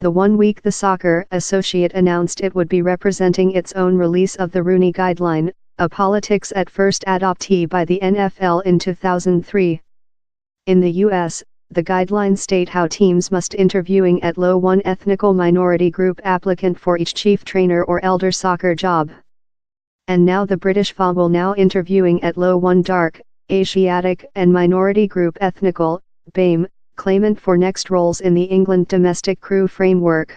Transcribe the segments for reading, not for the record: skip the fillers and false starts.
The 1 week the Soccer Associate announced it would be representing its own release of the Rooney Guideline, a politics at first adoptee by the NFL in 2003. In the U.S., the guidelines state how teams must interviewing at low one ethnical minority group applicant for each chief trainer or elder soccer job. And now the British FA will now interviewing at low one dark, Asiatic and minority group ethnical, BAME, claimant for next roles in the England domestic crew framework.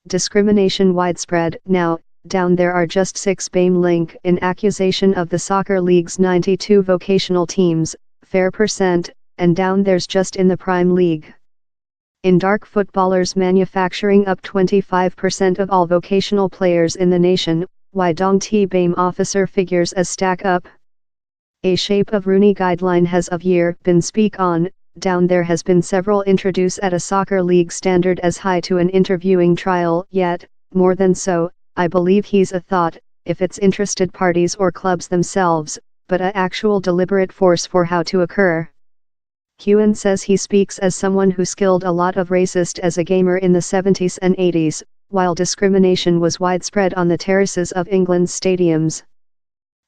Discrimination widespread. Now, down there are just 6 BAME link in accusation of the soccer league's 92 vocational teams, fair percent, and down there's just in the Prime League. In dark footballers manufacturing up 25% of all vocational players in the nation, why don't T BAME officer figures as stack up? A shape of Rooney Guideline has of year been speak on, down there has been several introduce at a soccer league standard as high to an interviewing trial, yet, more than so, I believe he's a thought, if it's interested parties or clubs themselves, but a actual deliberate force for how to occur. Hewen says he speaks as someone who skilled a lot of racist as a gamer in the 70s and 80s, while discrimination was widespread on the terraces of England's stadiums.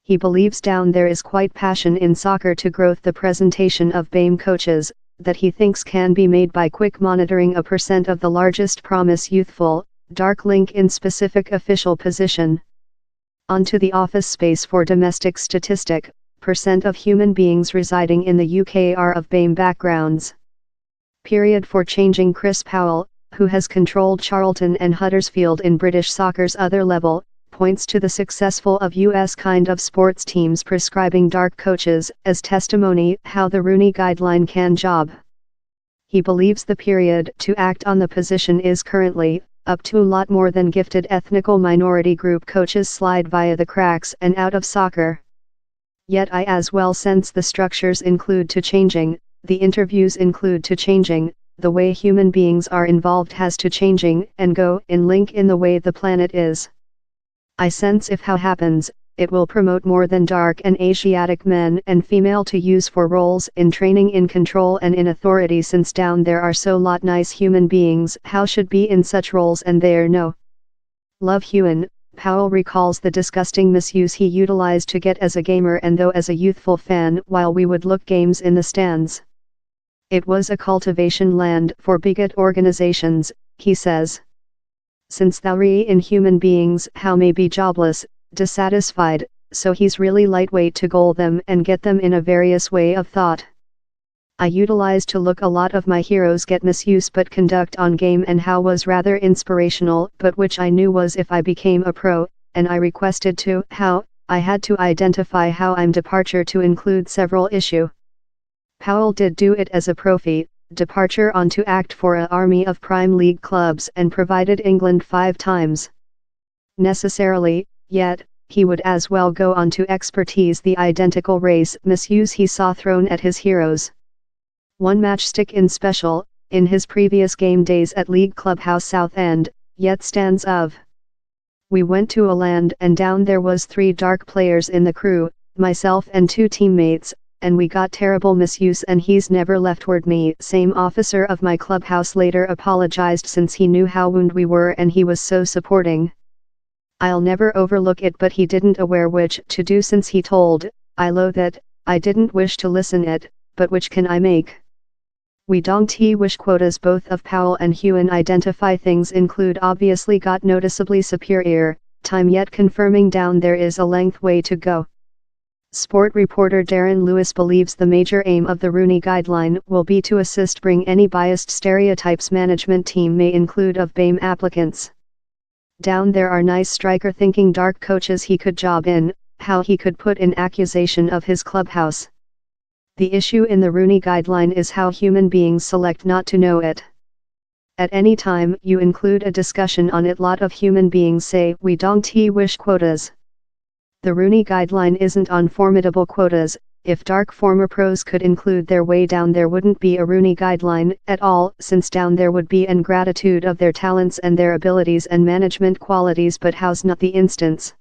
He believes down there is quite passion in soccer to growth the presentation of BAME coaches, that he thinks can be made by quick monitoring a percent of the largest promise youthful, dark link in specific official position. Onto the office space for domestic statistic, percent of human beings residing in the UK are of BAME backgrounds. Period for changing. Chris Powell, who has controlled Charlton and Huddersfield in British soccer's other level, points to the successful of US kind of sports teams prescribing dark coaches as testimony how the Rooney Guideline can job. He believes the period to act on the position is currently up to a lot more than gifted ethnical minority group coaches slide via the cracks and out of soccer. Yet I as well sense the structures include to changing, the interviews include to changing, the way human beings are involved has to changing and go in link in the way the planet is. I sense if how happens, it will promote more than dark and Asiatic men and female to use for roles in training in control and in authority since down there are so lot nice human beings how should be in such roles and there no love. Hewen, Powell recalls the disgusting misuse he utilized to get as a gamer and though as a youthful fan while we would look games in the stands. It was a cultivation land for bigot organizations, he says. Since thoury in human beings how may be jobless, dissatisfied, so he's really lightweight to goal them and get them in a various way of thought. I utilized to look a lot of my heroes get misuse but conduct on game and how was rather inspirational but which I knew was if I became a pro, and I requested to how, I had to identify how I'm departure to include several issue. Powell did do it as a profi, departure on to act for a army of Prime League clubs and provided England 5 times. Necessarily, yet, he would as well go on to expertise the identical race misuse he saw thrown at his heroes. One matchstick in special, in his previous game days at League Clubhouse Southend, yet stands of. We went to a land and down there was 3 dark players in the crew, myself and 2 teammates, and we got terrible misuse and he's never left word me. Same officer of my clubhouse later apologized since he knew how wound we were and he was so supporting. I'll never overlook it but he didn't aware which to do since he told, I loathe it, I didn't wish to listen it, but which can I make? We don't wish quotas. Both of Powell and Hewen identify things include obviously got noticeably superior, time yet confirming down there is a length way to go. Sport reporter Darren Lewis believes the major aim of the Rooney Guideline will be to assist bring any biased stereotypes management team may include of BAME applicants. Down there are nice striker thinking dark coaches he could job in, how he could put in accusation of his clubhouse. The issue in the Rooney Guideline is how human beings select not to know it. At any time you include a discussion on it, lot of human beings say we don't wish quotas. The Rooney Guideline isn't on formidable quotas. If dark former pros could include their way down there wouldn't be a Rooney Guideline at all, since down there would be ingratitude of their talents and their abilities and management qualities, but how's not the instance.